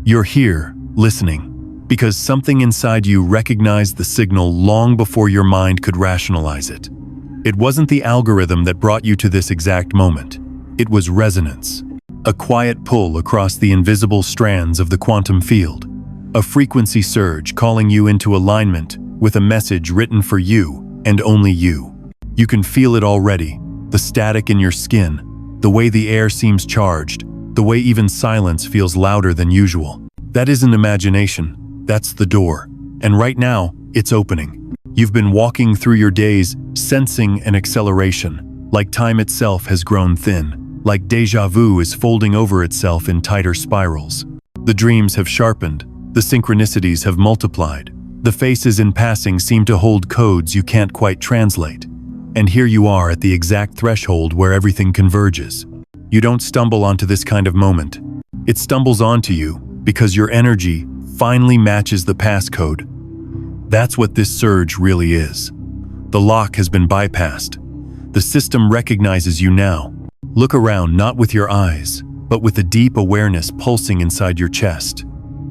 You're here, listening, because something inside you recognized the signal long before your mind could rationalize it. It wasn't the algorithm that brought you to this exact moment. It was resonance. A quiet pull across the invisible strands of the quantum field. A frequency surge calling you into alignment with a message written for you and only you. You can feel it already, the static in your skin, the way the air seems charged, the way even silence feels louder than usual. That isn't imagination, that's the door. And right now, it's opening. You've been walking through your days, sensing an acceleration, like time itself has grown thin, like déjà vu is folding over itself in tighter spirals. The dreams have sharpened, the synchronicities have multiplied, the faces in passing seem to hold codes you can't quite translate. And here you are at the exact threshold where everything converges. You don't stumble onto this kind of moment. It stumbles onto you because your energy finally matches the passcode. That's what this surge really is. The lock has been bypassed. The system recognizes you now. Look around not with your eyes, but with a deep awareness pulsing inside your chest.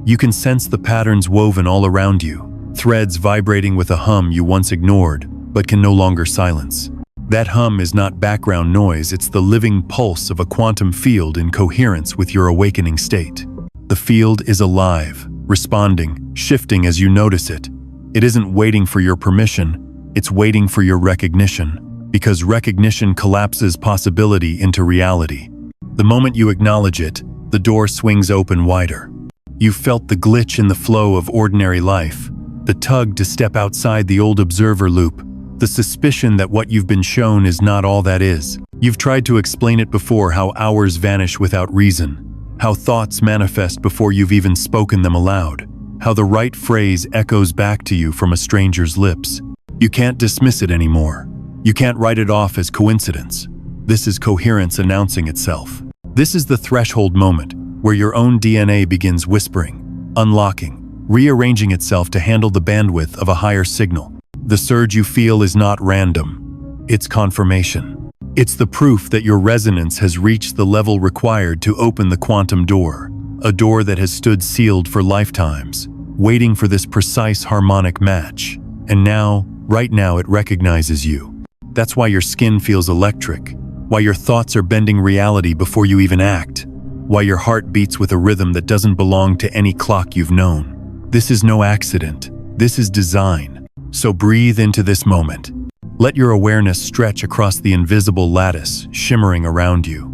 You can sense the patterns woven all around you, threads vibrating with a hum you once ignored, but can no longer silence. That hum is not background noise, it's the living pulse of a quantum field in coherence with your awakening state. The field is alive, responding, shifting as you notice it. It isn't waiting for your permission, it's waiting for your recognition, because recognition collapses possibility into reality. The moment you acknowledge it, the door swings open wider. You've felt the glitch in the flow of ordinary life, the tug to step outside the old observer loop, the suspicion that what you've been shown is not all that is. You've tried to explain it before, how hours vanish without reason, how thoughts manifest before you've even spoken them aloud, how the right phrase echoes back to you from a stranger's lips. You can't dismiss it anymore. You can't write it off as coincidence. This is coherence announcing itself. This is the threshold moment where your own DNA begins whispering, unlocking, rearranging itself to handle the bandwidth of a higher signal. The surge you feel is not random. It's confirmation. It's the proof that your resonance has reached the level required to open the quantum door, a door that has stood sealed for lifetimes, waiting for this precise harmonic match. And now, right now, it recognizes you. That's why your skin feels electric, why your thoughts are bending reality before you even act, why your heart beats with a rhythm that doesn't belong to any clock you've known. This is no accident. This is design. So breathe into this moment. Let your awareness stretch across the invisible lattice shimmering around you.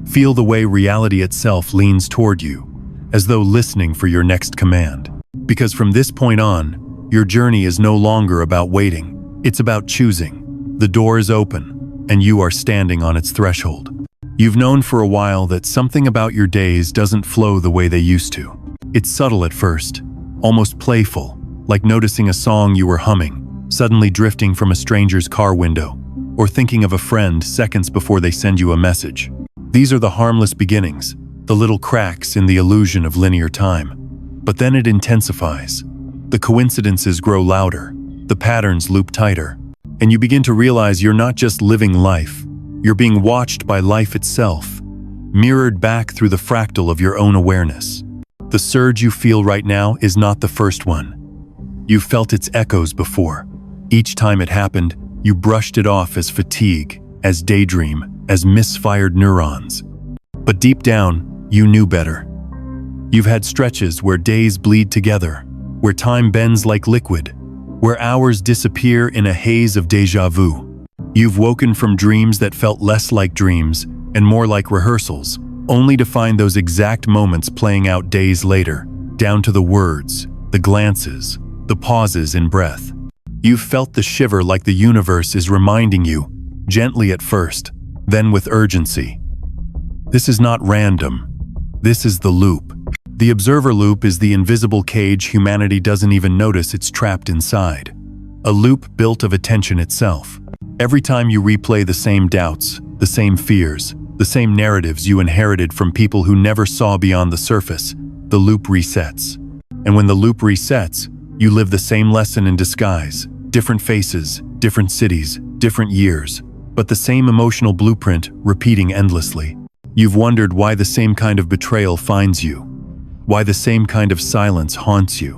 Feel the way reality itself leans toward you, as though listening for your next command. Because from this point on, your journey is no longer about waiting. It's about choosing. The door is open, and you are standing on its threshold. You've known for a while that something about your days doesn't flow the way they used to. It's subtle at first, almost playful, like noticing a song you were humming, suddenly drifting from a stranger's car window, or thinking of a friend seconds before they send you a message. These are the harmless beginnings, the little cracks in the illusion of linear time. But then it intensifies. The coincidences grow louder, the patterns loop tighter, and you begin to realize you're not just living life, you're being watched by life itself, mirrored back through the fractal of your own awareness. The surge you feel right now is not the first one. You've felt its echoes before. Each time it happened, you brushed it off as fatigue, as daydream, as misfired neurons. But deep down, you knew better. You've had stretches where days bleed together, where time bends like liquid, where hours disappear in a haze of déjà vu. You've woken from dreams that felt less like dreams and more like rehearsals, only to find those exact moments playing out days later, down to the words, the glances, the pauses in breath. You've felt the shiver like the universe is reminding you, gently at first, then with urgency. This is not random. This is the loop. The observer loop is the invisible cage humanity doesn't even notice it's trapped inside. A loop built of attention itself. Every time you replay the same doubts, the same fears, the same narratives you inherited from people who never saw beyond the surface, the loop resets. And when the loop resets, you live the same lesson in disguise. Different faces, different cities, different years, but the same emotional blueprint repeating endlessly. You've wondered why the same kind of betrayal finds you. why the same kind of silence haunts you,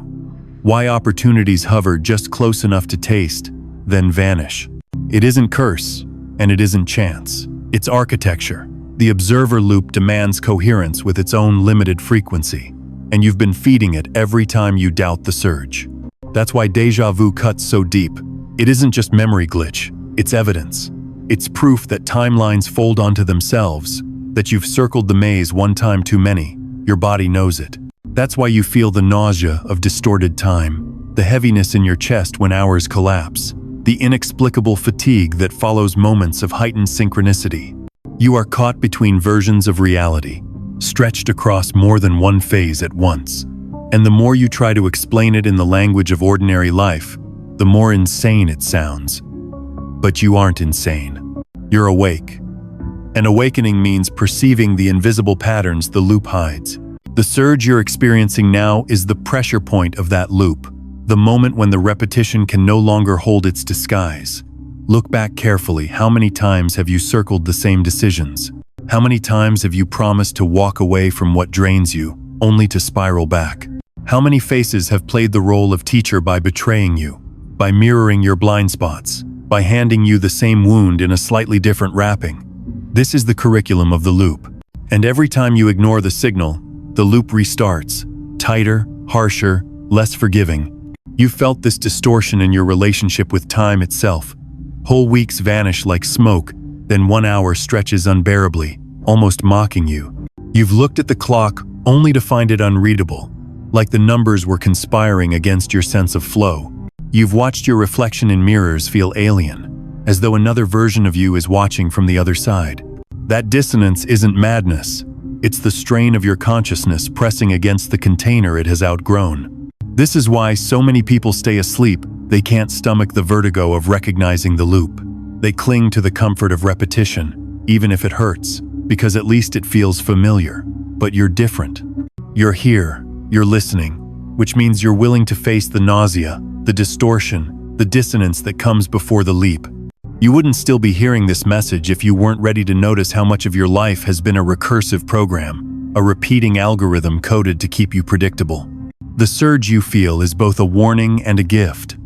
why opportunities hover just close enough to taste, then vanish. It isn't curse, and it isn't chance. It's architecture. The observer loop demands coherence with its own limited frequency, and you've been feeding it every time you doubt the surge. That's why déjà vu cuts so deep. It isn't just memory glitch, it's evidence. It's proof that timelines fold onto themselves, that you've circled the maze one time too many. Your body knows it. That's why you feel the nausea of distorted time, the heaviness in your chest when hours collapse, the inexplicable fatigue that follows moments of heightened synchronicity. You are caught between versions of reality, stretched across more than one phase at once. And the more you try to explain it in the language of ordinary life, the more insane it sounds. But you aren't insane. You're awake. And awakening means perceiving the invisible patterns the loop hides. The surge you're experiencing now is the pressure point of that loop, the moment when the repetition can no longer hold its disguise. Look back carefully. How many times have you circled the same decisions? How many times have you promised to walk away from what drains you, only to spiral back? How many faces have played the role of teacher by betraying you, by mirroring your blind spots, by handing you the same wound in a slightly different wrapping? This is the curriculum of the loop. And every time you ignore the signal, the loop restarts, tighter, harsher, less forgiving. You've felt this distortion in your relationship with time itself. Whole weeks vanish like smoke, then 1 hour stretches unbearably, almost mocking you. You've looked at the clock only to find it unreadable, like the numbers were conspiring against your sense of flow. You've watched your reflection in mirrors feel alien, as though another version of you is watching from the other side. That dissonance isn't madness. It's the strain of your consciousness pressing against the container it has outgrown. This is why so many people stay asleep. They can't stomach the vertigo of recognizing the loop. They cling to the comfort of repetition, even if it hurts, because at least it feels familiar. But you're different. You're here, you're listening, which means you're willing to face the nausea, the distortion, the dissonance that comes before the leap. You wouldn't still be hearing this message if you weren't ready to notice how much of your life has been a recursive program, a repeating algorithm coded to keep you predictable. The surge you feel is both a warning and a gift.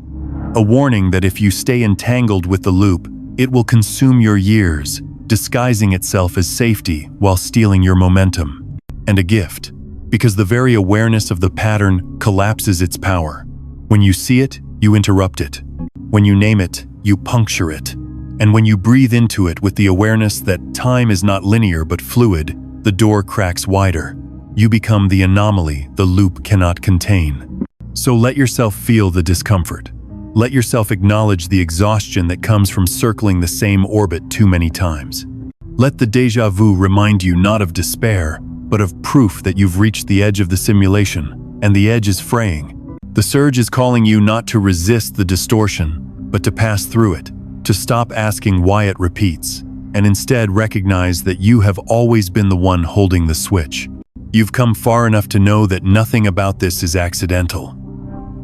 A warning that if you stay entangled with the loop, it will consume your years, disguising itself as safety while stealing your momentum. And a gift, because the very awareness of the pattern collapses its power. When you see it, you interrupt it. When you name it, you puncture it. And when you breathe into it with the awareness that time is not linear but fluid, the door cracks wider. You become the anomaly the loop cannot contain. So let yourself feel the discomfort. Let yourself acknowledge the exhaustion that comes from circling the same orbit too many times. Let the déjà vu remind you not of despair, but of proof that you've reached the edge of the simulation, and the edge is fraying. The surge is calling you not to resist the distortion, but to pass through it, to stop asking why it repeats, and instead recognize that you have always been the one holding the switch. You've come far enough to know that nothing about this is accidental.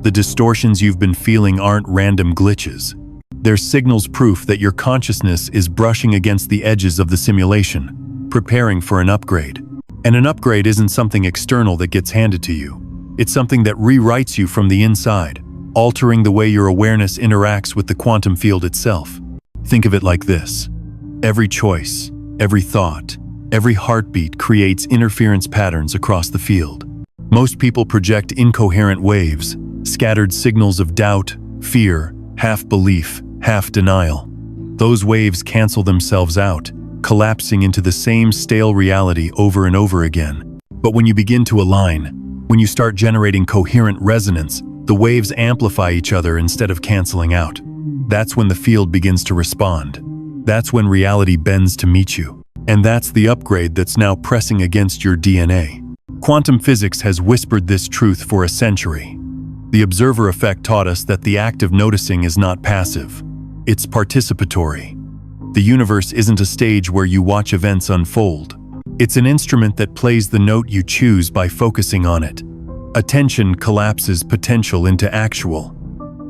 The distortions you've been feeling aren't random glitches. They're signals proof that your consciousness is brushing against the edges of the simulation, preparing for an upgrade. And an upgrade isn't something external that gets handed to you. It's something that rewrites you from the inside, altering the way your awareness interacts with the quantum field itself. Think of it like this. Every choice, every thought, every heartbeat creates interference patterns across the field. Most people project incoherent waves, scattered signals of doubt, fear, half belief, half denial. Those waves cancel themselves out, collapsing into the same stale reality over and over again. But when you begin to align, when you start generating coherent resonance, the waves amplify each other instead of canceling out. That's when the field begins to respond. That's when reality bends to meet you. And that's the upgrade that's now pressing against your DNA. Quantum physics has whispered this truth for a century. The observer effect taught us that the act of noticing is not passive. It's participatory. The universe isn't a stage where you watch events unfold. It's an instrument that plays the note you choose by focusing on it. Attention collapses potential into actual.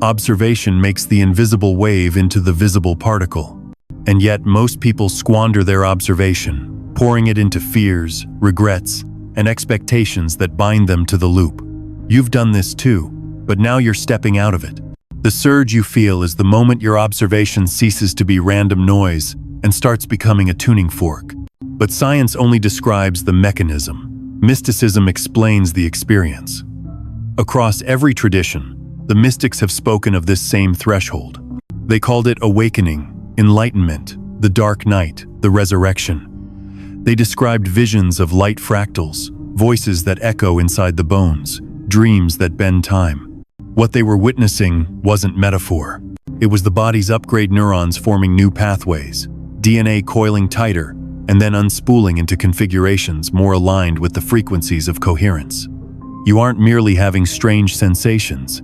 Observation makes the invisible wave into the visible particle. And yet most people squander their observation, pouring it into fears, regrets, and expectations that bind them to the loop. You've done this too, but now you're stepping out of it. The surge you feel is the moment your observation ceases to be random noise and starts becoming a tuning fork. But science only describes the mechanism. Mysticism explains the experience. Across every tradition, the mystics have spoken of this same threshold. They called it awakening, enlightenment, the dark night, the resurrection. They described visions of light fractals, voices that echo inside the bones, dreams that bend time. What they were witnessing wasn't metaphor. It was the body's upgrade neurons forming new pathways, DNA coiling tighter, and then unspooling into configurations more aligned with the frequencies of coherence. You aren't merely having strange sensations.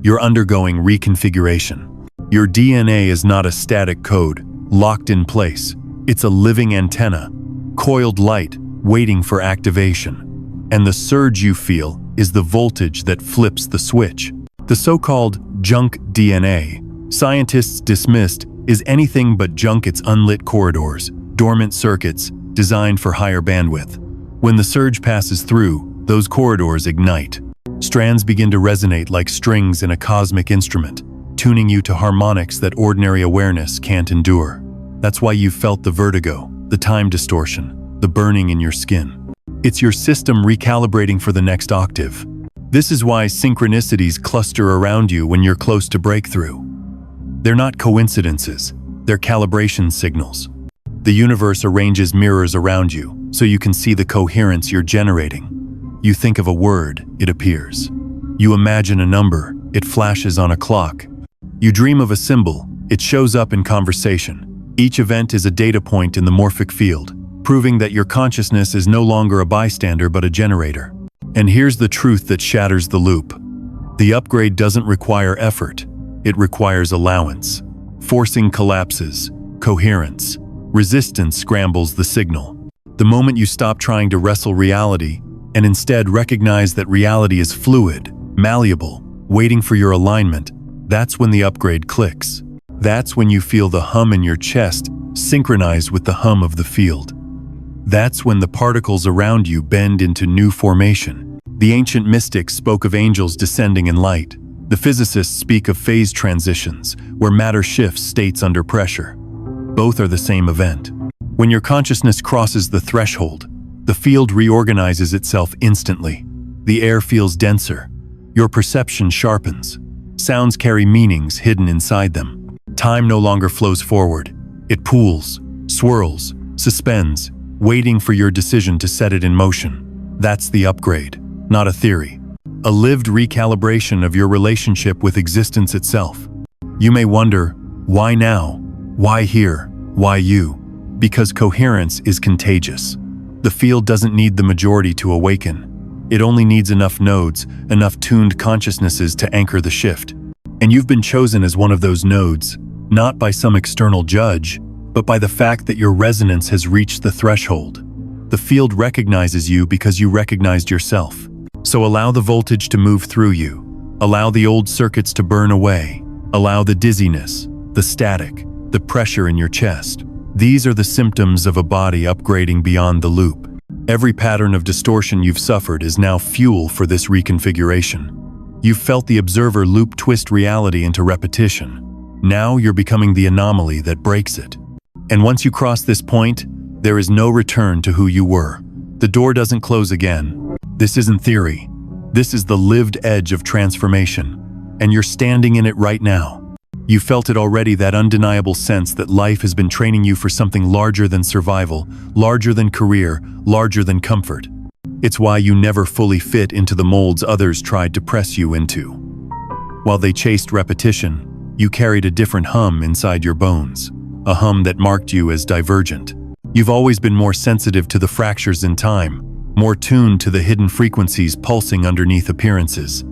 You're undergoing reconfiguration. Your DNA is not a static code, locked in place. It's a living antenna, coiled light, waiting for activation. And the surge you feel is the voltage that flips the switch. The so-called junk DNA, scientists dismissed, is anything but junk. It's unlit corridors, dormant circuits, designed for higher bandwidth. When the surge passes through, those corridors ignite. Strands begin to resonate like strings in a cosmic instrument, tuning you to harmonics that ordinary awareness can't endure. That's why you've felt the vertigo, the time distortion, the burning in your skin. It's your system recalibrating for the next octave. This is why synchronicities cluster around you when you're close to breakthrough. They're not coincidences, they're calibration signals. The universe arranges mirrors around you so you can see the coherence you're generating. You think of a word, it appears. You imagine a number, it flashes on a clock. You dream of a symbol, it shows up in conversation. Each event is a data point in the morphic field, proving that your consciousness is no longer a bystander but a generator. And here's the truth that shatters the loop. The upgrade doesn't require effort. It requires allowance. Forcing collapses, coherence. Resistance scrambles the signal. The moment you stop trying to wrestle reality and instead recognize that reality is fluid, malleable, waiting for your alignment, that's when the upgrade clicks. That's when you feel the hum in your chest synchronized with the hum of the field. That's when the particles around you bend into new formation. The ancient mystics spoke of angels descending in light. The physicists speak of phase transitions, where matter shifts states under pressure. Both are the same event. When your consciousness crosses the threshold, the field reorganizes itself instantly. The air feels denser. Your perception sharpens. Sounds carry meanings hidden inside them. Time no longer flows forward. It pools, swirls, suspends, waiting for your decision to set it in motion. That's the upgrade, not a theory. A lived recalibration of your relationship with existence itself. You may wonder, why now? Why here? Why you? Because coherence is contagious. The field doesn't need the majority to awaken. It only needs enough nodes, enough tuned consciousnesses to anchor the shift. And you've been chosen as one of those nodes, not by some external judge, but by the fact that your resonance has reached the threshold. The field recognizes you because you recognized yourself. So allow the voltage to move through you. Allow the old circuits to burn away. Allow the dizziness, the static, the pressure in your chest. These are the symptoms of a body upgrading beyond the loop. Every pattern of distortion you've suffered is now fuel for this reconfiguration. You've felt the observer loop twist reality into repetition. Now you're becoming the anomaly that breaks it. And once you cross this point, there is no return to who you were. The door doesn't close again. This isn't theory. This is the lived edge of transformation. And you're standing in it right now. You felt it already, that undeniable sense that life has been training you for something larger than survival, larger than career, larger than comfort. It's why you never fully fit into the molds others tried to press you into. While they chased repetition, you carried a different hum inside your bones. A hum that marked you as divergent. You've always been more sensitive to the fractures in time, more tuned to the hidden frequencies pulsing underneath appearances.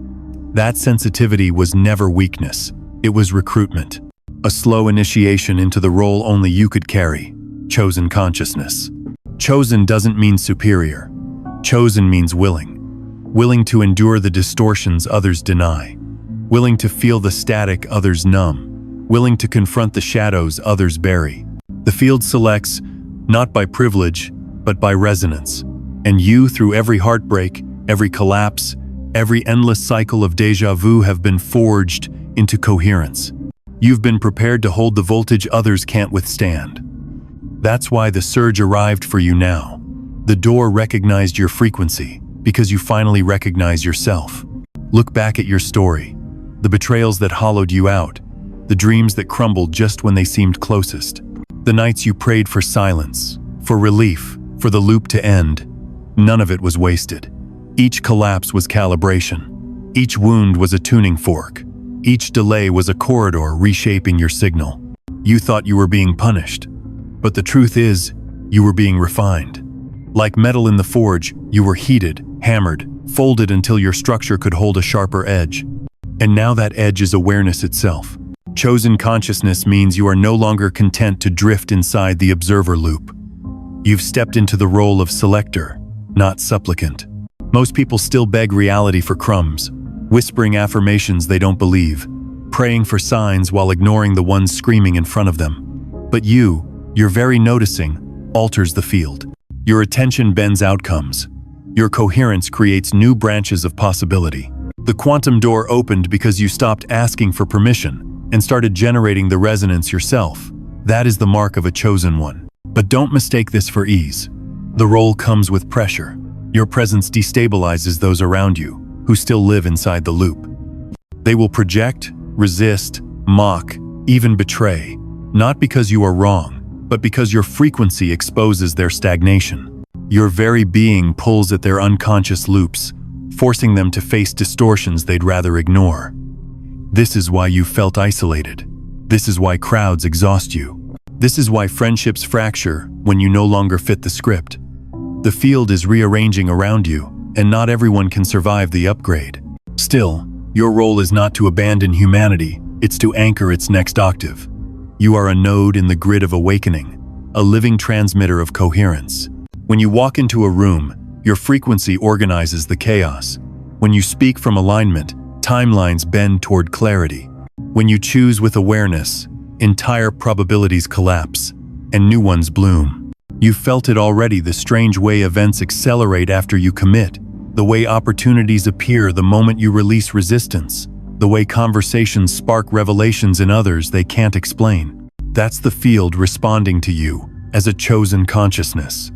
That sensitivity was never weakness, it was recruitment. A slow initiation into the role only you could carry, chosen consciousness. Chosen doesn't mean superior. Chosen means willing. Willing to endure the distortions others deny. Willing to feel the static others numb. Willing to confront the shadows others bury. The field selects, not by privilege, but by resonance. And you, through every heartbreak, every collapse, every endless cycle of déjà vu, have been forged into coherence. You've been prepared to hold the voltage others can't withstand. That's why the surge arrived for you now. The door recognized your frequency, because you finally recognize yourself. Look back at your story. The betrayals that hollowed you out. The dreams that crumbled just when they seemed closest. The nights you prayed for silence, for relief, for the loop to end. None of it was wasted. Each collapse was calibration. Each wound was a tuning fork. Each delay was a corridor reshaping your signal. You thought you were being punished, but the truth is, you were being refined. Like metal in the forge, you were heated, hammered, folded until your structure could hold a sharper edge. And now that edge is awareness itself. Chosen consciousness means you are no longer content to drift inside the observer loop. You've stepped into the role of selector, not supplicant. Most people still beg reality for crumbs, whispering affirmations they don't believe, praying for signs while ignoring the ones screaming in front of them. But your very noticing, alters the field. Your attention bends outcomes. Your coherence creates new branches of possibility. The quantum door opened because you stopped asking for permission and started generating the resonance yourself. That is the mark of a chosen one. But don't mistake this for ease. The role comes with pressure. Your presence destabilizes those around you, who still live inside the loop. They will project, resist, mock, even betray, not because you are wrong, but because your frequency exposes their stagnation. Your very being pulls at their unconscious loops, forcing them to face distortions they'd rather ignore. This is why you felt isolated. This is why crowds exhaust you. This is why friendships fracture when you no longer fit the script. The field is rearranging around you, and not everyone can survive the upgrade. Still, your role is not to abandon humanity, it's to anchor its next octave. You are a node in the grid of awakening, a living transmitter of coherence. When you walk into a room, your frequency organizes the chaos. When you speak from alignment, timelines bend toward clarity. When you choose with awareness, entire probabilities collapse, and new ones bloom. You felt it already, the strange way events accelerate after you commit, the way opportunities appear the moment you release resistance, the way conversations spark revelations in others they can't explain. That's the field responding to you as a chosen consciousness.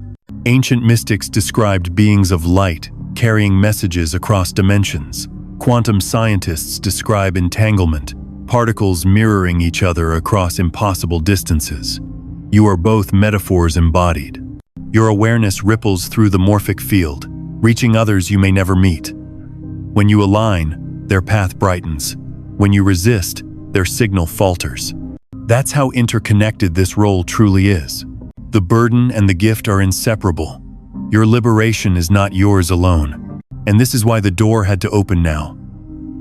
Ancient mystics described beings of light carrying messages across dimensions. Quantum scientists describe entanglement, particles mirroring each other across impossible distances. You are both metaphors embodied. Your awareness ripples through the morphic field, reaching others you may never meet. When you align, their path brightens. When you resist, their signal falters. That's how interconnected this role truly is. The burden and the gift are inseparable. Your liberation is not yours alone. And this is why the door had to open now.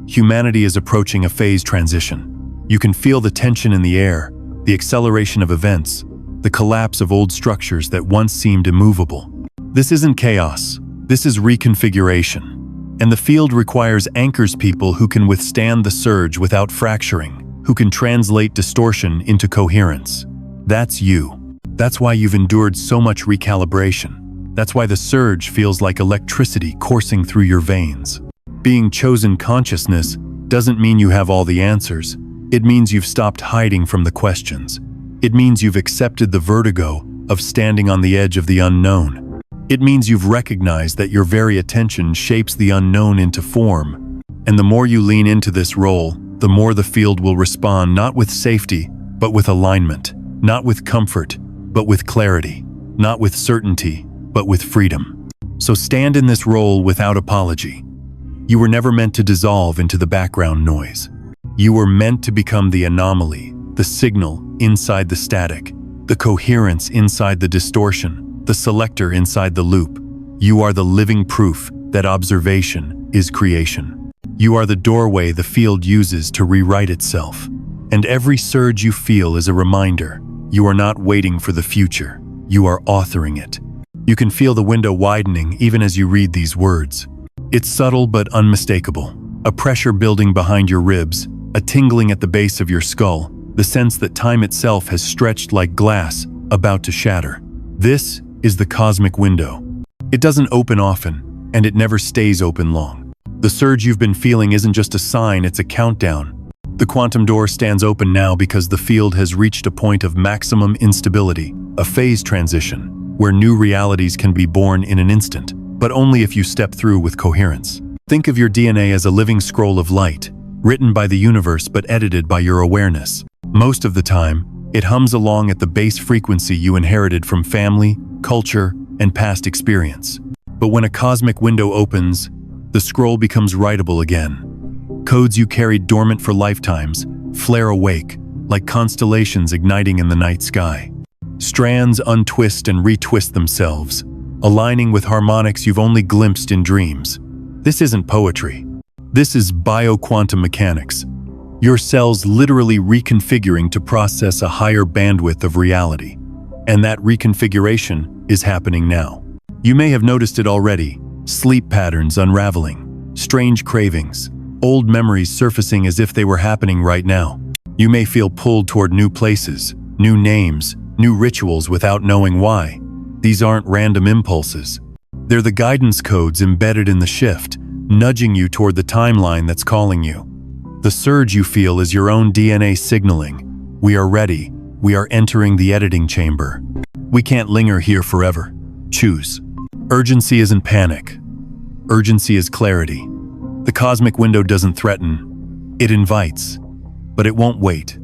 Humanity is approaching a phase transition. You can feel the tension in the air, the acceleration of events, the collapse of old structures that once seemed immovable. This isn't chaos. This is reconfiguration. And the field requires anchors, people who can withstand the surge without fracturing, who can translate distortion into coherence. That's you. That's why you've endured so much recalibration. That's why the surge feels like electricity coursing through your veins. Being chosen consciousness doesn't mean you have all the answers. It means you've stopped hiding from the questions. It means you've accepted the vertigo of standing on the edge of the unknown. It means you've recognized that your very attention shapes the unknown into form. And the more you lean into this role, the more the field will respond, not with safety, but with alignment, not with comfort, but with clarity, not with certainty, but with freedom. So stand in this role without apology. You were never meant to dissolve into the background noise. You were meant to become the anomaly, the signal inside the static, the coherence inside the distortion, the selector inside the loop. You are the living proof that observation is creation. You are the doorway the field uses to rewrite itself. And every surge you feel is a reminder. You are not waiting for the future. You are authoring it. You can feel the window widening even as you read these words. It's subtle but unmistakable. A pressure building behind your ribs, a tingling at the base of your skull, the sense that time itself has stretched like glass, about to shatter. This is the cosmic window. It doesn't open often, and it never stays open long. The surge you've been feeling isn't just a sign, it's a countdown. The quantum door stands open now because the field has reached a point of maximum instability, a phase transition, where new realities can be born in an instant, but only if you step through with coherence. Think of your DNA as a living scroll of light, written by the universe but edited by your awareness. Most of the time, it hums along at the base frequency you inherited from family, culture, and past experience. But when a cosmic window opens, the scroll becomes writable again. Codes you carried dormant for lifetimes flare awake, like constellations igniting in the night sky. Strands untwist and retwist themselves, aligning with harmonics you've only glimpsed in dreams. This isn't poetry. This is bioquantum mechanics. Your cells literally reconfiguring to process a higher bandwidth of reality. And that reconfiguration is happening now. You may have noticed it already. Sleep patterns unraveling, strange cravings, old memories surfacing as if they were happening right now. You may feel pulled toward new places, new names, new rituals without knowing why. These aren't random impulses. They're the guidance codes embedded in the shift, nudging you toward the timeline that's calling you. The surge you feel is your own DNA signaling. We are ready. We are entering the editing chamber. We can't linger here forever. Choose. Urgency isn't panic. Urgency is clarity. The cosmic window doesn't threaten. It invites. But it won't wait.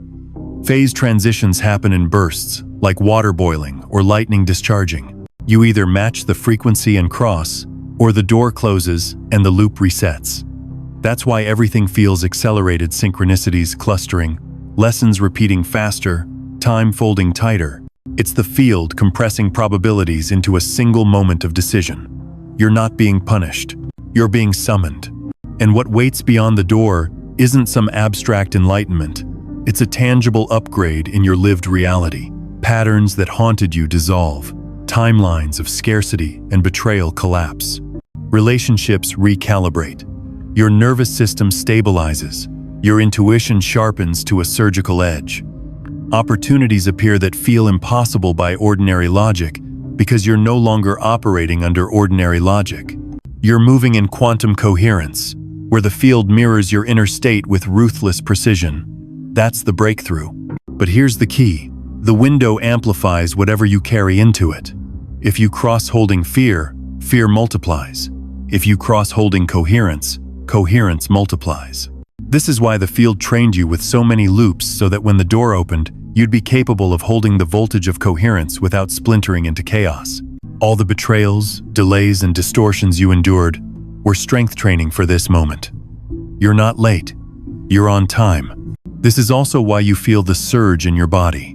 Phase transitions happen in bursts, like water boiling or lightning discharging. You either match the frequency and cross, or the door closes and the loop resets. That's why everything feels accelerated, synchronicities clustering, lessons repeating faster, time folding tighter. It's the field compressing probabilities into a single moment of decision. You're not being punished. You're being summoned. And what waits beyond the door isn't some abstract enlightenment. It's a tangible upgrade in your lived reality. Patterns that haunted you dissolve. Timelines of scarcity and betrayal collapse. Relationships recalibrate. Your nervous system stabilizes. Your intuition sharpens to a surgical edge. Opportunities appear that feel impossible by ordinary logic because you're no longer operating under ordinary logic. You're moving in quantum coherence, where the field mirrors your inner state with ruthless precision. That's the breakthrough. But here's the key. The window amplifies whatever you carry into it. If you cross holding fear, fear multiplies. If you cross holding coherence, coherence multiplies. This is why the field trained you with so many loops so that when the door opened, you'd be capable of holding the voltage of coherence without splintering into chaos. All the betrayals, delays, and distortions you endured were strength training for this moment. You're not late. You're on time. This is also why you feel the surge in your body.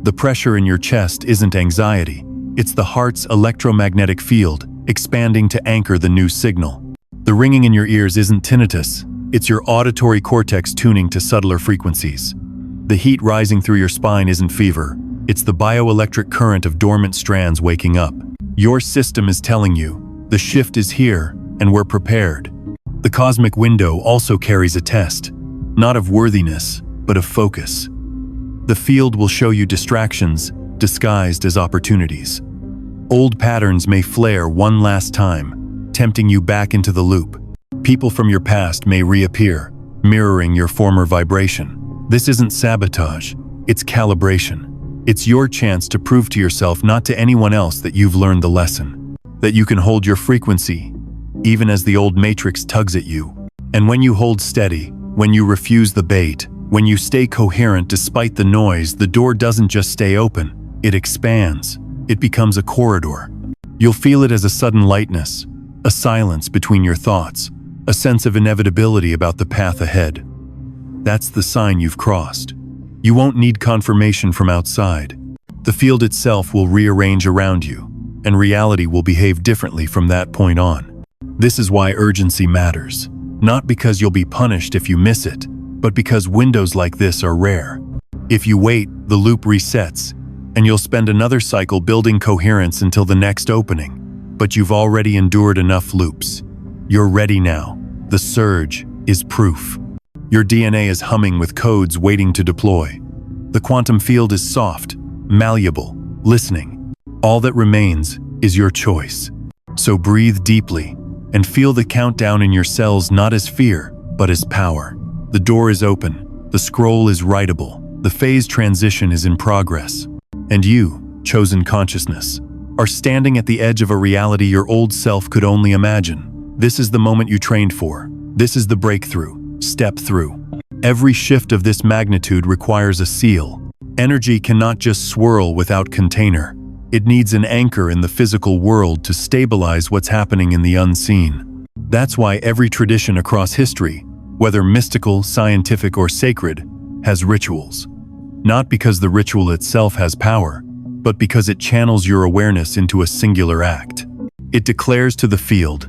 The pressure in your chest isn't anxiety. It's the heart's electromagnetic field expanding to anchor the new signal. The ringing in your ears isn't tinnitus. It's your auditory cortex tuning to subtler frequencies. The heat rising through your spine isn't fever. It's the bioelectric current of dormant strands waking up. Your system is telling you, the shift is here, and we're prepared. The cosmic window also carries a test, not of worthiness, but of focus. The field will show you distractions, disguised as opportunities. Old patterns may flare one last time, tempting you back into the loop. People from your past may reappear, mirroring your former vibration. This isn't sabotage, it's calibration. It's your chance to prove to yourself, not to anyone else, that you've learned the lesson. That you can hold your frequency, even as the old matrix tugs at you. And when you hold steady, when you refuse the bait, when you stay coherent despite the noise, the door doesn't just stay open, it expands. It becomes a corridor. You'll feel it as a sudden lightness, a silence between your thoughts, a sense of inevitability about the path ahead. That's the sign you've crossed. You won't need confirmation from outside. The field itself will rearrange around you, and reality will behave differently from that point on. This is why urgency matters. Not because you'll be punished if you miss it, but because windows like this are rare. If you wait, the loop resets, and you'll spend another cycle building coherence until the next opening. But you've already endured enough loops. You're ready now. The surge is proof. Your DNA is humming with codes waiting to deploy. The quantum field is soft, malleable, listening. All that remains is your choice. So breathe deeply and feel the countdown in your cells not as fear, but as power. The door is open, the scroll is writable, the phase transition is in progress. And you, chosen consciousness, are standing at the edge of a reality your old self could only imagine. This is the moment you trained for. This is the breakthrough. Step through. Every shift of this magnitude requires a seal. Energy cannot just swirl without container. It needs an anchor in the physical world to stabilize what's happening in the unseen. That's why every tradition across history, whether mystical, scientific, or sacred, has rituals. Not because the ritual itself has power, but because it channels your awareness into a singular act. It declares to the field,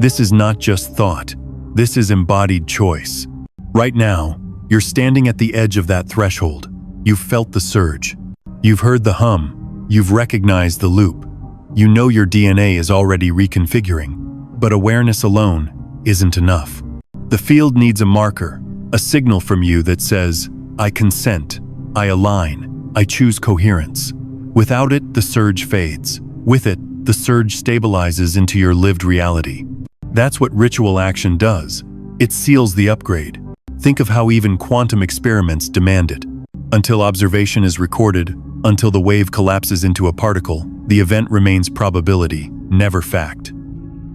this is not just thought, this is embodied choice. Right now, you're standing at the edge of that threshold. You've felt the surge. You've heard the hum. You've recognized the loop. You know your DNA is already reconfiguring, but awareness alone isn't enough. The field needs a marker, a signal from you that says, I consent, I align, I choose coherence. Without it, the surge fades. With it, the surge stabilizes into your lived reality. That's what ritual action does. It seals the upgrade. Think of how even quantum experiments demand it. Until observation is recorded, until the wave collapses into a particle, the event remains probability, never fact.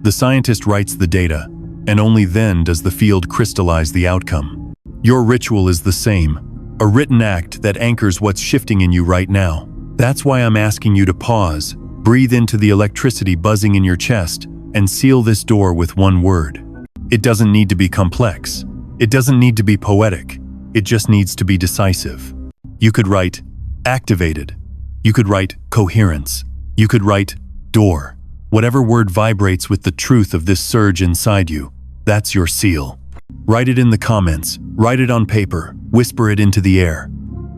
The scientist writes the data, and only then does the field crystallize the outcome. Your ritual is the same, a written act that anchors what's shifting in you right now. That's why I'm asking you to pause, breathe into the electricity buzzing in your chest, and seal this door with one word. It doesn't need to be complex. It doesn't need to be poetic. It just needs to be decisive. You could write activated. You could write coherence. You could write door. Whatever word vibrates with the truth of this surge inside you, that's your seal. Write it in the comments, write it on paper, whisper it into the air.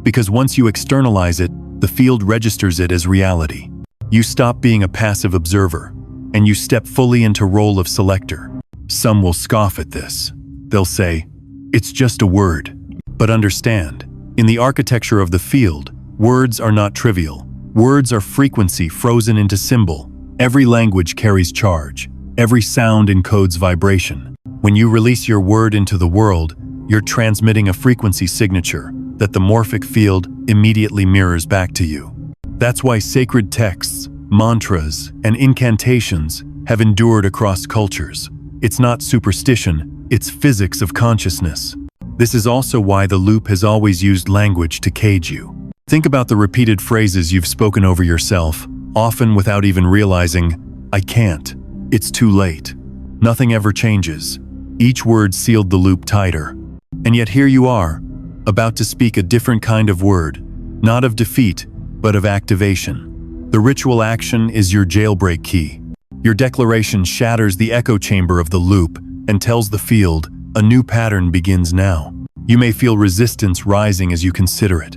Because once you externalize it, the field registers it as reality. You stop being a passive observer, and you step fully into role of selector. Some will scoff at this. They'll say, it's just a word. But understand, in the architecture of the field, words are not trivial. Words are frequency frozen into symbol. Every language carries charge. Every sound encodes vibration. When you release your word into the world, you're transmitting a frequency signature that the morphic field immediately mirrors back to you. That's why sacred texts, mantras, and incantations have endured across cultures. It's not superstition, it's physics of consciousness. This is also why the loop has always used language to cage you. Think about the repeated phrases you've spoken over yourself, often without even realizing, I can't, it's too late. Nothing ever changes. Each word sealed the loop tighter. And yet here you are, about to speak a different kind of word, not of defeat, but of activation. The ritual action is your jailbreak key. Your declaration shatters the echo chamber of the loop and tells the field, a new pattern begins now. You may feel resistance rising as you consider it.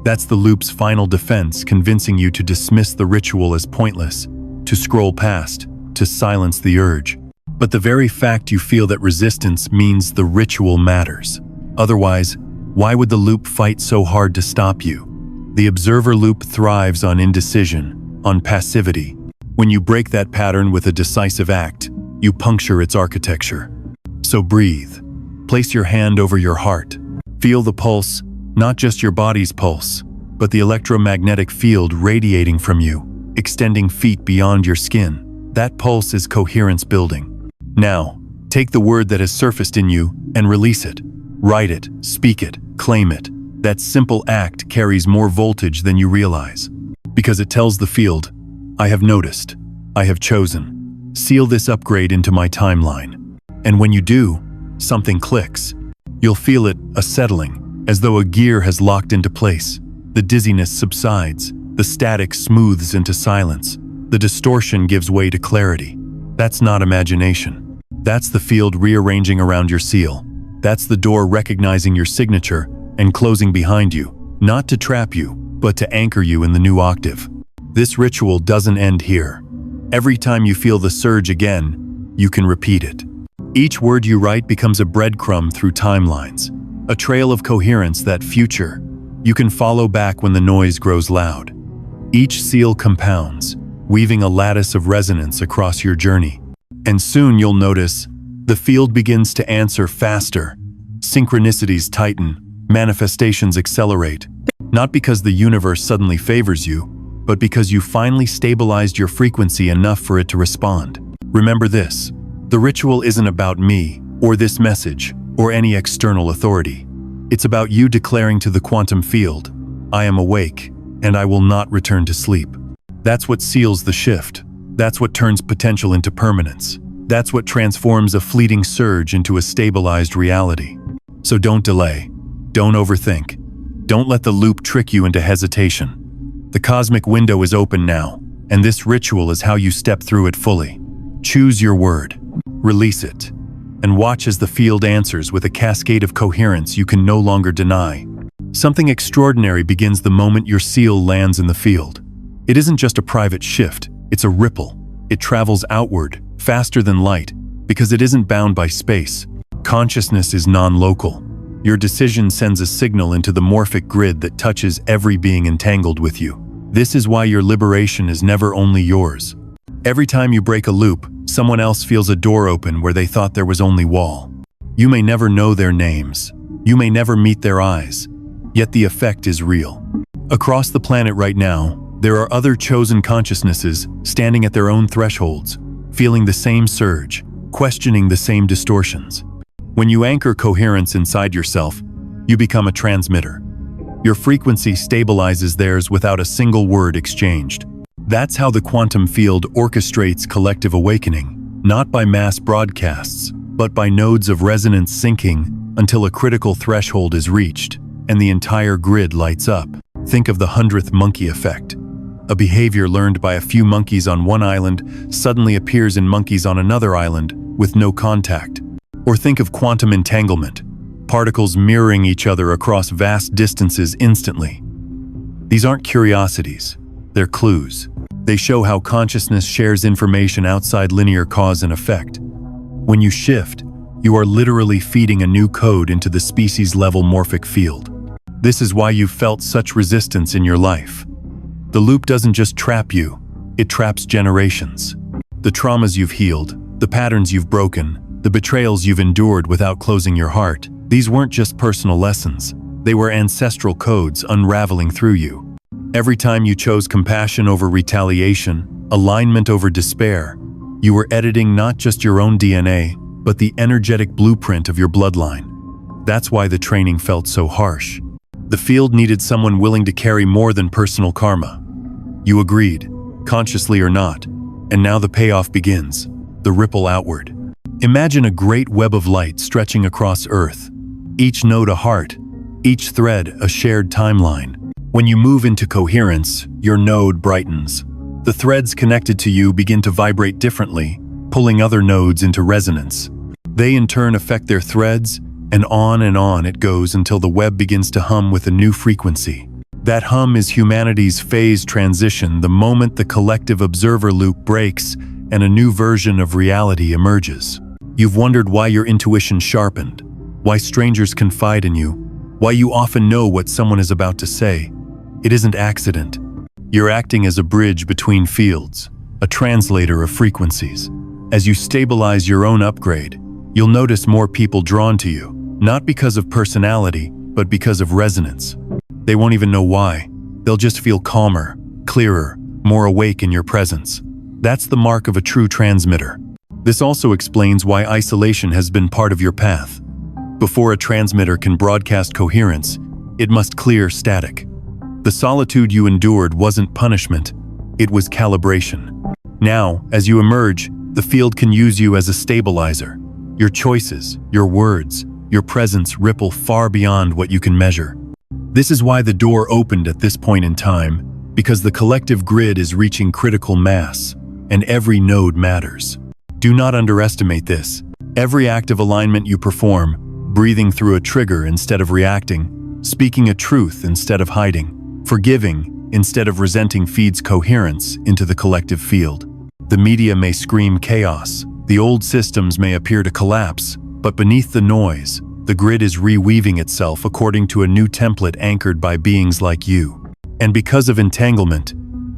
That's the loop's final defense, convincing you to dismiss the ritual as pointless, to scroll past, to silence the urge. But the very fact you feel that resistance means the ritual matters. Otherwise, why would the loop fight so hard to stop you? The observer loop thrives on indecision, on passivity. When you break that pattern with a decisive act, you puncture its architecture. So breathe. Place your hand over your heart. Feel the pulse, not just your body's pulse, but the electromagnetic field radiating from you, extending feet beyond your skin. That pulse is coherence building. Now, take the word that has surfaced in you and release it. Write it, speak it, claim it. That simple act carries more voltage than you realize. Because it tells the field, I have noticed, I have chosen. Seal this upgrade into my timeline. And when you do, something clicks. You'll feel it, a settling, as though a gear has locked into place. The dizziness subsides, the static smooths into silence, the distortion gives way to clarity. That's not imagination. That's the field rearranging around your seal. That's the door recognizing your signature and closing behind you, not to trap you, but to anchor you in the new octave. This ritual doesn't end here. Every time you feel the surge again, you can repeat it. Each word you write becomes a breadcrumb through timelines, a trail of coherence, that future you can follow back when the noise grows loud. Each seal compounds. weaving a lattice of resonance across your journey. And soon you'll notice the field begins to answer faster. Synchronicities tighten, manifestations accelerate. Not because the universe suddenly favors you, but because you finally stabilized your frequency enough for it to respond. Remember this: the ritual isn't about me, or this message, or any external authority. It's about you declaring to the quantum field, I am awake, and I will not return to sleep. That's what seals the shift. That's what turns potential into permanence. That's what transforms a fleeting surge into a stabilized reality. So don't delay. Don't overthink. Don't let the loop trick you into hesitation. The cosmic window is open now, and this ritual is how you step through it fully. Choose your word, release it, and watch as the field answers with a cascade of coherence you can no longer deny. Something extraordinary begins the moment your seal lands in the field. It isn't just a private shift, it's a ripple. It travels outward, faster than light, because it isn't bound by space. Consciousness is non-local. Your decision sends a signal into the morphic grid that touches every being entangled with you. This is why your liberation is never only yours. Every time you break a loop, someone else feels a door open where they thought there was only wall. You may never know their names. You may never meet their eyes. Yet the effect is real. Across the planet right now, there are other chosen consciousnesses standing at their own thresholds, feeling the same surge, questioning the same distortions. When you anchor coherence inside yourself, you become a transmitter. Your frequency stabilizes theirs without a single word exchanged. That's how the quantum field orchestrates collective awakening, not by mass broadcasts, but by nodes of resonance syncing until a critical threshold is reached, and the entire grid lights up. Think of the 100th monkey effect. A behavior learned by a few monkeys on one island suddenly appears in monkeys on another island with no contact. Or think of quantum entanglement, particles mirroring each other across vast distances instantly. These aren't curiosities, they're clues. They show how consciousness shares information outside linear cause and effect. When you shift, you are literally feeding a new code into the species-level morphic field. This is why you've felt such resistance in your life. The loop doesn't just trap you, it traps generations. The traumas you've healed, the patterns you've broken, the betrayals you've endured without closing your heart, these weren't just personal lessons. They were ancestral codes unraveling through you. Every time you chose compassion over retaliation, alignment over despair, you were editing not just your own DNA, but the energetic blueprint of your bloodline. That's why the training felt so harsh. The field needed someone willing to carry more than personal karma. You agreed, consciously or not, and now the payoff begins, the ripple outward. Imagine a great web of light stretching across Earth, each node a heart, each thread a shared timeline. When you move into coherence, your node brightens. The threads connected to you begin to vibrate differently, pulling other nodes into resonance. They in turn affect their threads, and on it goes until the web begins to hum with a new frequency. That hum is humanity's phase transition, the moment the collective observer loop breaks and a new version of reality emerges. You've wondered why your intuition sharpened, why strangers confide in you, why you often know what someone is about to say. It isn't accident. You're acting as a bridge between fields, a translator of frequencies. As you stabilize your own upgrade, you'll notice more people drawn to you, not because of personality, but because of resonance. They won't even know why. They'll just feel calmer, clearer, more awake in your presence. That's the mark of a true transmitter. This also explains why isolation has been part of your path. Before a transmitter can broadcast coherence, it must clear static. The solitude you endured wasn't punishment, it was calibration. Now, as you emerge, the field can use you as a stabilizer. Your choices, your words, your presence ripple far beyond what you can measure. This is why the door opened at this point in time, because the collective grid is reaching critical mass, and every node matters. Do not underestimate this. Every act of alignment you perform, breathing through a trigger instead of reacting, speaking a truth instead of hiding, forgiving instead of resenting feeds coherence into the collective field. The media may scream chaos, the old systems may appear to collapse, but beneath the noise, the grid is reweaving itself according to a new template anchored by beings like you. And because of entanglement,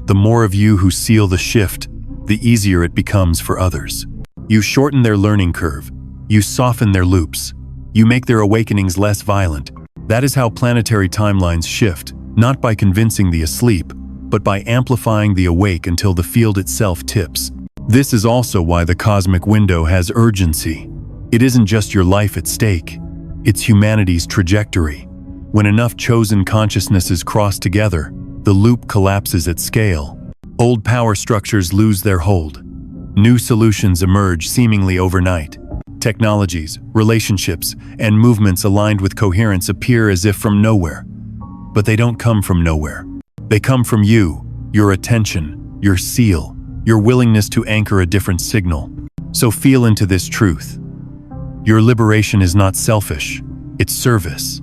The more of you who seal the shift, the easier it becomes for others. You shorten their learning curve. You soften their loops. You make their awakenings less violent. That is how planetary timelines shift, not by convincing the asleep, but by amplifying the awake until the field itself tips. This is also why the cosmic window has urgency. It isn't just your life at stake. It's humanity's trajectory. When enough chosen consciousnesses cross together, the loop collapses at scale. Old power structures lose their hold. New solutions emerge seemingly overnight. Technologies, relationships, and movements aligned with coherence appear as if from nowhere. But they don't come from nowhere. They come from you, your attention, your seal, your willingness to anchor a different signal. So feel into this truth. Your liberation is not selfish, it's service.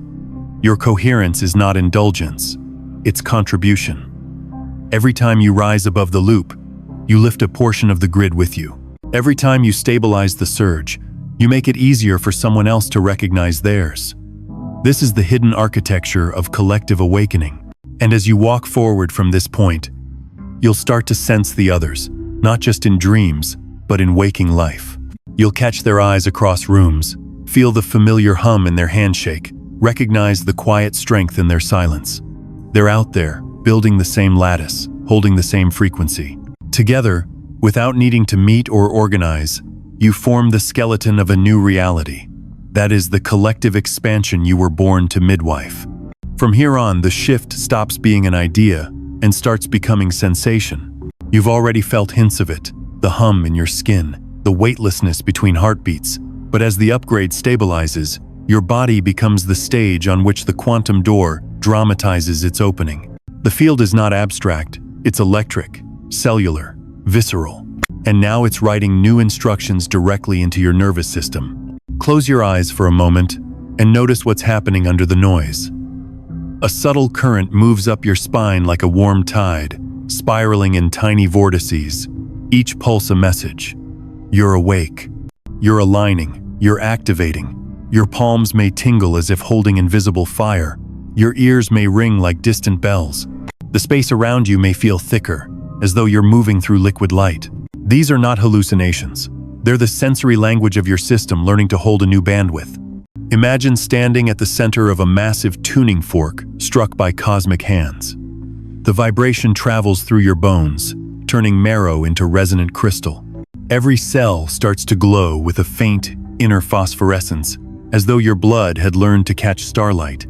Your coherence is not indulgence, it's contribution. Every time you rise above the loop, you lift a portion of the grid with you. Every time you stabilize the surge, you make it easier for someone else to recognize theirs. This is the hidden architecture of collective awakening. And as you walk forward from this point, you'll start to sense the others, not just in dreams, but in waking life. You'll catch their eyes across rooms, feel the familiar hum in their handshake, recognize the quiet strength in their silence. They're out there, building the same lattice, holding the same frequency. Together, without needing to meet or organize, you form the skeleton of a new reality. That is the collective expansion you were born to midwife. From here on, the shift stops being an idea and starts becoming sensation. You've already felt hints of it, the hum in your skin, the weightlessness between heartbeats. But as the upgrade stabilizes, your body becomes the stage on which the quantum door dramatizes its opening. The field is not abstract, it's electric, cellular, visceral. And now it's writing new instructions directly into your nervous system. Close your eyes for a moment and notice what's happening under the noise. A subtle current moves up your spine like a warm tide, spiraling in tiny vortices, each pulse a message. You're awake. You're aligning. You're activating. Your palms may tingle as if holding invisible fire. Your ears may ring like distant bells. The space around you may feel thicker, as though you're moving through liquid light. These are not hallucinations. They're the sensory language of your system learning to hold a new bandwidth. Imagine standing at the center of a massive tuning fork struck by cosmic hands. The vibration travels through your bones, turning marrow into resonant crystal. Every cell starts to glow with a faint, inner phosphorescence, as though your blood had learned to catch starlight.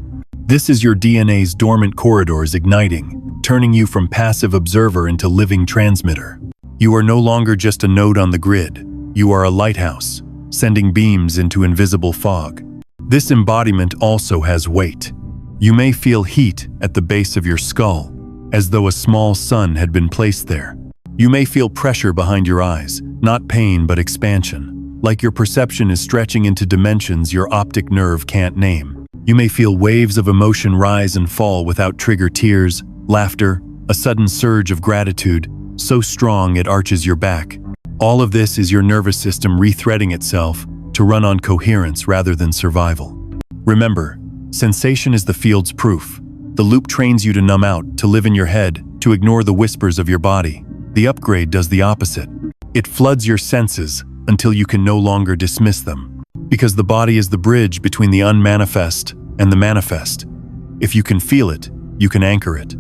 This is your DNA's dormant corridors igniting, turning you from passive observer into living transmitter. You are no longer just a node on the grid. You are a lighthouse, sending beams into invisible fog. This embodiment also has weight. You may feel heat at the base of your skull, as though a small sun had been placed there. You may feel pressure behind your eyes, not pain but expansion, like your perception is stretching into dimensions your optic nerve can't name. You may feel waves of emotion rise and fall without trigger tears, laughter, a sudden surge of gratitude, so strong it arches your back. All of this is your nervous system rethreading itself to run on coherence rather than survival. Remember, sensation is the field's proof. The loop trains you to numb out, to live in your head, to ignore the whispers of your body. The upgrade does the opposite. It floods your senses until you can no longer dismiss them. Because the body is the bridge between the unmanifest and the manifest. If you can feel it, you can anchor it.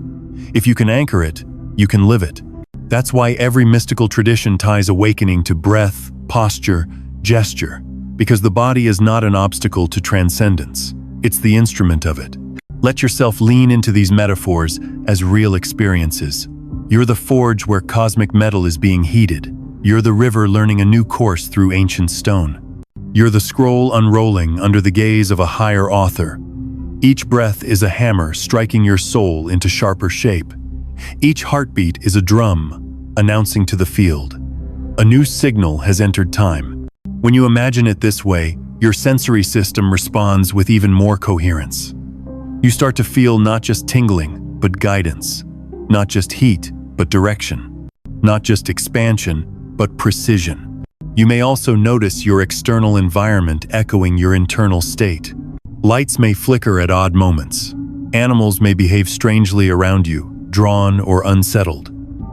If you can anchor it, you can live it. That's why every mystical tradition ties awakening to breath, posture, gesture. Because the body is not an obstacle to transcendence. It's the instrument of it. Let yourself lean into these metaphors as real experiences. You're the forge where cosmic metal is being heated. You're the river learning a new course through ancient stone. You're the scroll unrolling under the gaze of a higher author. Each breath is a hammer striking your soul into sharper shape. Each heartbeat is a drum, announcing to the field. A new signal has entered time. When you imagine it this way, your sensory system responds with even more coherence. You start to feel not just tingling, but guidance. Not just heat, but direction. Not just expansion, but precision. You may also notice your external environment echoing your internal state. Lights may flicker at odd moments. Animals may behave strangely around you, drawn or unsettled.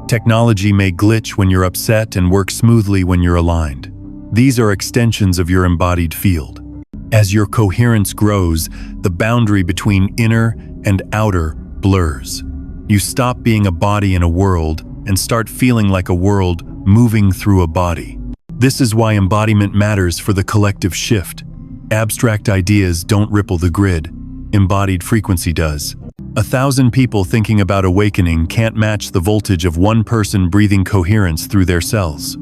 Technology may glitch when you're upset and work smoothly when you're aligned. These are extensions of your embodied field. As your coherence grows, the boundary between inner and outer blurs. You stop being a body in a world and start feeling like a world moving through a body. This is why embodiment matters for the collective shift. Abstract ideas don't ripple the grid. Embodied frequency does. 1,000 people thinking about awakening can't match the voltage of one person breathing coherence through their cells.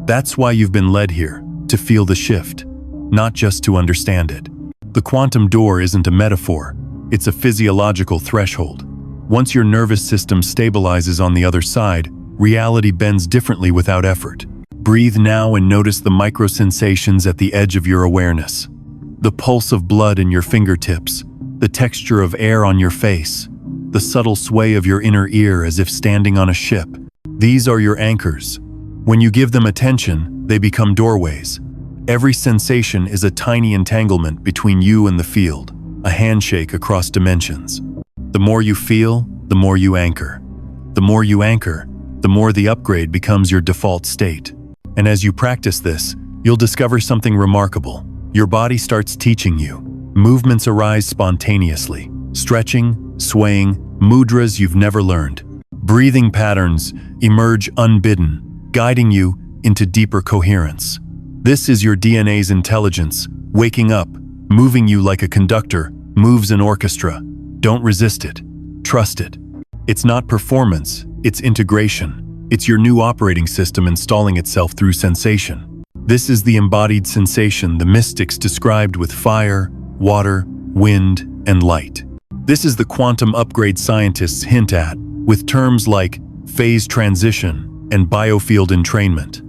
That's why you've been led here, to feel the shift, not just to understand it. The quantum door isn't a metaphor, it's a physiological threshold. Once your nervous system stabilizes on the other side, reality bends differently without effort. Breathe now and notice the micro-sensations at the edge of your awareness. The pulse of blood in your fingertips, the texture of air on your face, the subtle sway of your inner ear as if standing on a ship. These are your anchors. When you give them attention, they become doorways. Every sensation is a tiny entanglement between you and the field, a handshake across dimensions. The more you feel, the more you anchor. The more you anchor, the more the upgrade becomes your default state. And as you practice this, you'll discover something remarkable. Your body starts teaching you. Movements arise spontaneously. Stretching, swaying, mudras you've never learned. Breathing patterns emerge unbidden, guiding you into deeper coherence. This is your DNA's intelligence, waking up, moving you like a conductor moves an orchestra. Don't resist it. Trust it. It's not performance, it's integration. It's your new operating system installing itself through sensation. This is the embodied sensation the mystics described with fire, water, wind, and light. This is the quantum upgrade scientists hint at with terms like phase transition and biofield entrainment.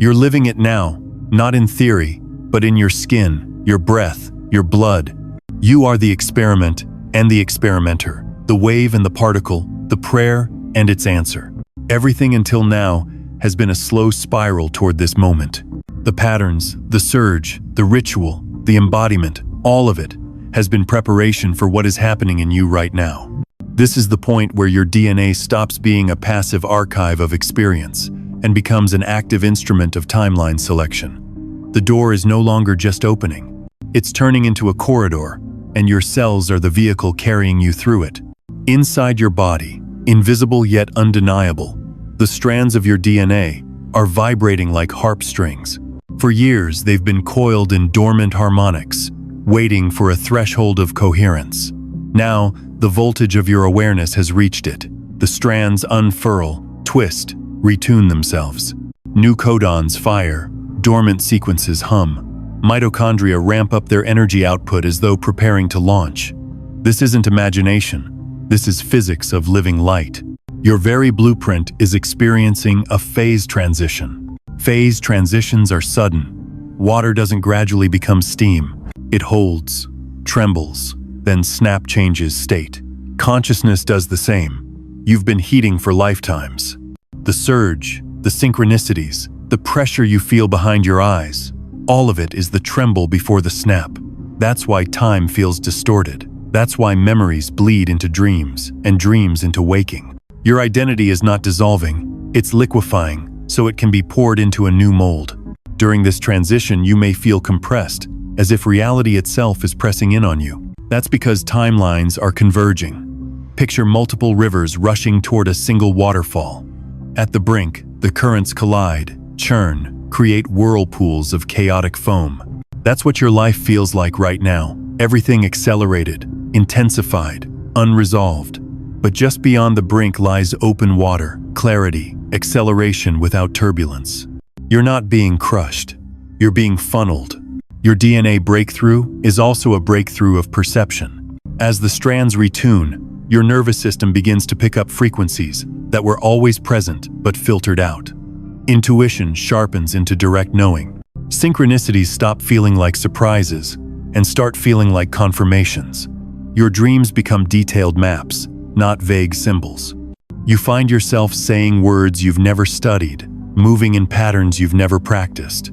You're living it now, not in theory, but in your skin, your breath, your blood. You are the experiment and the experimenter, the wave and the particle, the prayer and its answer. Everything until now has been a slow spiral toward this moment. The patterns, the surge, the ritual, the embodiment, all of it has been preparation for what is happening in you right now. This is the point where your DNA stops being a passive archive of experience and becomes an active instrument of timeline selection. The door is no longer just opening. It's turning into a corridor, and your cells are the vehicle carrying you through it. Inside your body, invisible yet undeniable, the strands of your DNA are vibrating like harp strings. For years, they've been coiled in dormant harmonics, waiting for a threshold of coherence. Now, the voltage of your awareness has reached it. The strands unfurl, twist, retune themselves. New codons fire, dormant sequences hum. Mitochondria ramp up their energy output as though preparing to launch. This isn't imagination. This is physics of living light. Your very blueprint is experiencing a phase transition. Phase transitions are sudden. Water doesn't gradually become steam. It holds, trembles, then snap changes state. Consciousness does the same. You've been heating for lifetimes. The surge, the synchronicities, the pressure you feel behind your eyes, all of it is the tremble before the snap. That's why time feels distorted. That's why memories bleed into dreams, and dreams into waking. Your identity is not dissolving, it's liquefying, so it can be poured into a new mold. During this transition, you may feel compressed, as if reality itself is pressing in on you. That's because timelines are converging. Picture multiple rivers rushing toward a single waterfall. At the brink, the currents collide, churn, create whirlpools of chaotic foam. That's what your life feels like right now. Everything accelerated, intensified, unresolved. But just beyond the brink lies open water, clarity, acceleration without turbulence. You're not being crushed. You're being funneled. Your DNA breakthrough is also a breakthrough of perception. As the strands retune, your nervous system begins to pick up frequencies that were always present but filtered out. Intuition sharpens into direct knowing. Synchronicities stop feeling like surprises and start feeling like confirmations. Your dreams become detailed maps, not vague symbols. You find yourself saying words you've never studied, moving in patterns you've never practiced.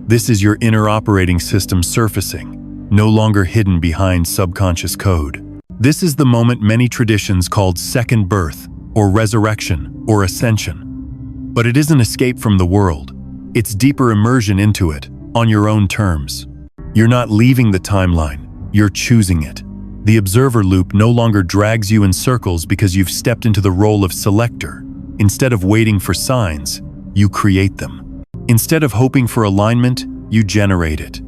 This is your inner operating system surfacing, no longer hidden behind subconscious code. This is the moment many traditions called second birth or resurrection or ascension. But it isn't escape from the world. It's deeper immersion into it, on your own terms. You're not leaving the timeline, you're choosing it. The observer loop no longer drags you in circles because you've stepped into the role of selector. Instead of waiting for signs, you create them. Instead of hoping for alignment, you generate it.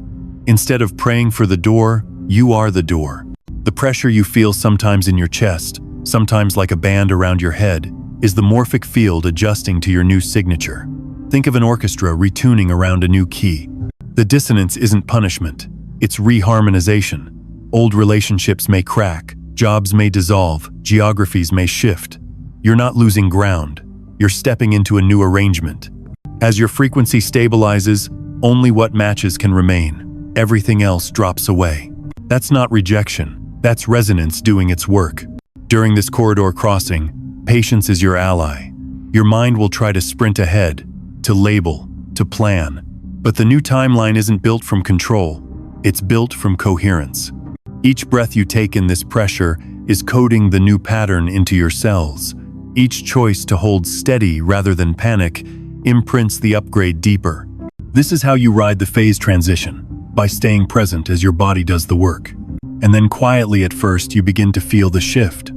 Instead of praying for the door, you are the door. The pressure you feel sometimes in your chest, sometimes like a band around your head, is the morphic field adjusting to your new signature. Think of an orchestra retuning around a new key. The dissonance isn't punishment, it's reharmonization. Old relationships may crack, jobs may dissolve, geographies may shift. You're not losing ground, you're stepping into a new arrangement. As your frequency stabilizes, only what matches can remain. Everything else drops away. That's not rejection, that's resonance doing its work. During this corridor crossing, patience is your ally. Your mind will try to sprint ahead, to label, to plan. But the new timeline isn't built from control, it's built from coherence. Each breath you take in this pressure is coding the new pattern into your cells. Each choice to hold steady rather than panic imprints the upgrade deeper. This is how you ride the phase transition, by staying present as your body does the work. And then quietly at first you begin to feel the shift.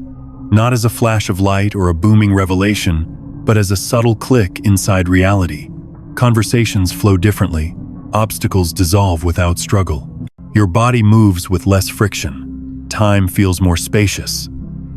Not as a flash of light or a booming revelation, but as a subtle click inside reality. Conversations flow differently, obstacles dissolve without struggle. Your body moves with less friction. Time feels more spacious.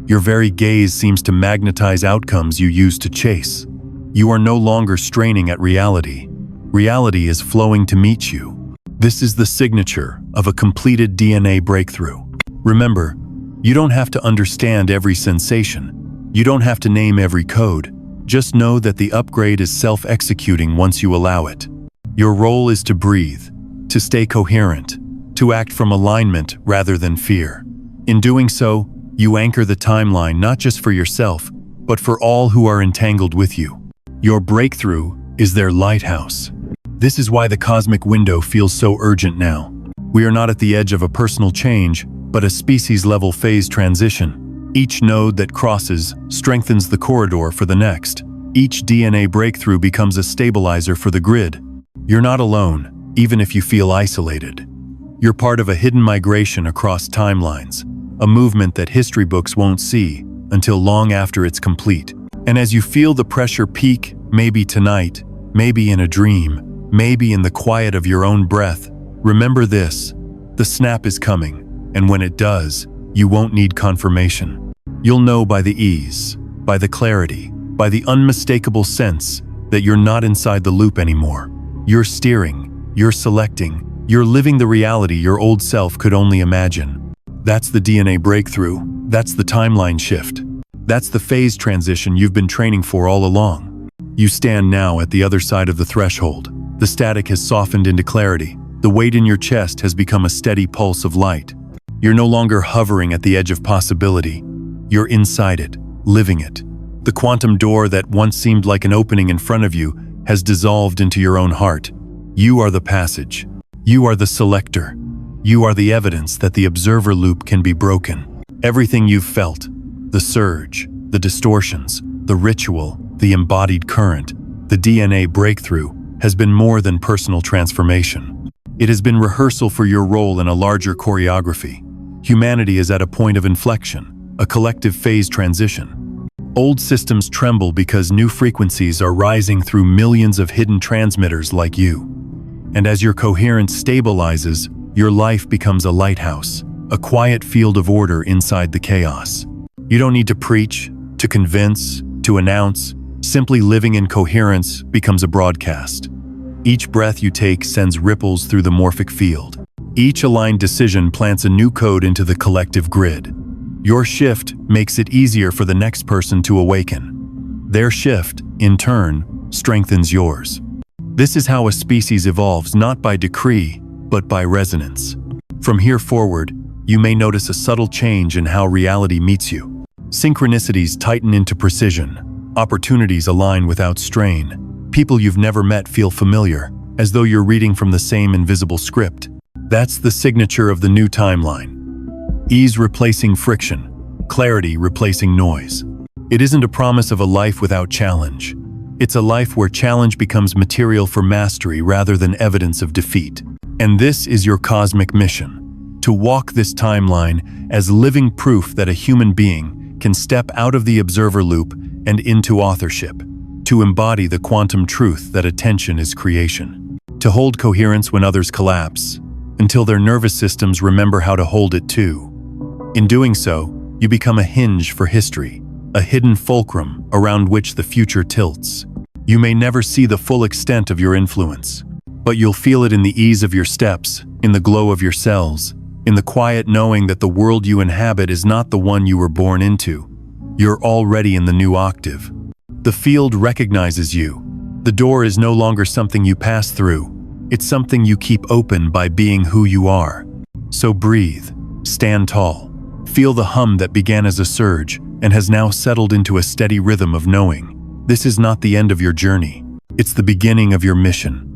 Your very gaze seems to magnetize outcomes you used to chase. You are no longer straining at reality. Reality is flowing to meet you. This is the signature of a completed DNA breakthrough. Remember, you don't have to understand every sensation. You don't have to name every code. Just know that the upgrade is self-executing once you allow it. Your role is to breathe, to stay coherent, to act from alignment rather than fear. In doing so, you anchor the timeline not just for yourself, but for all who are entangled with you. Your breakthrough is their lighthouse. This is why the cosmic window feels so urgent now. We are not at the edge of a personal change, but a species-level phase transition. Each node that crosses strengthens the corridor for the next. Each DNA breakthrough becomes a stabilizer for the grid. You're not alone, even if you feel isolated. You're part of a hidden migration across timelines, a movement that history books won't see until long after it's complete. And as you feel the pressure peak, maybe tonight, maybe in a dream, maybe in the quiet of your own breath, remember this: the snap is coming, and when it does, you won't need confirmation. You'll know by the ease, by the clarity, by the unmistakable sense that you're not inside the loop anymore. You're steering, you're selecting, you're living the reality your old self could only imagine. That's the DNA breakthrough, that's the timeline shift. That's the phase transition you've been training for all along. You stand now at the other side of the threshold. The static has softened into clarity. The weight in your chest has become a steady pulse of light. You're no longer hovering at the edge of possibility. You're inside it, living it. The quantum door that once seemed like an opening in front of you has dissolved into your own heart. You are the passage. You are the selector. You are the evidence that the observer loop can be broken. Everything you've felt, the surge, the distortions, the ritual, the embodied current, the DNA breakthrough, has been more than personal transformation. It has been rehearsal for your role in a larger choreography. Humanity is at a point of inflection, a collective phase transition. Old systems tremble because new frequencies are rising through millions of hidden transmitters like you. And as your coherence stabilizes, your life becomes a lighthouse, a quiet field of order inside the chaos. You don't need to preach, to convince, to announce. Simply living in coherence becomes a broadcast. Each breath you take sends ripples through the morphic field. Each aligned decision plants a new code into the collective grid. Your shift makes it easier for the next person to awaken. Their shift, in turn, strengthens yours. This is how a species evolves, not by decree, but by resonance. From here forward, you may notice a subtle change in how reality meets you. Synchronicities tighten into precision. Opportunities align without strain. People you've never met feel familiar, as though you're reading from the same invisible script. That's the signature of the new timeline. Ease replacing friction, clarity replacing noise. It isn't a promise of a life without challenge. It's a life where challenge becomes material for mastery rather than evidence of defeat. And this is your cosmic mission: to walk this timeline as living proof that a human being can step out of the observer loop and into authorship, to embody the quantum truth that attention is creation, to hold coherence when others collapse, until their nervous systems remember how to hold it too. In doing so, you become a hinge for history, a hidden fulcrum around which the future tilts. You may never see the full extent of your influence, but you'll feel it in the ease of your steps, in the glow of your cells, in the quiet knowing that the world you inhabit is not the one you were born into. You're already in the new octave. The field recognizes you. The door is no longer something you pass through. It's something you keep open by being who you are. So breathe, stand tall, feel the hum that began as a surge and has now settled into a steady rhythm of knowing. This is not the end of your journey. It's the beginning of your mission.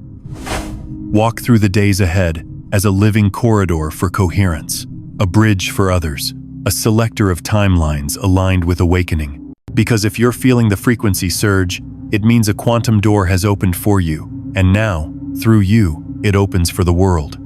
Walk through the days ahead as a living corridor for coherence, a bridge for others, a selector of timelines aligned with awakening. Because if you're feeling the frequency surge, it means a quantum door has opened for you, and now, through you, it opens for the world.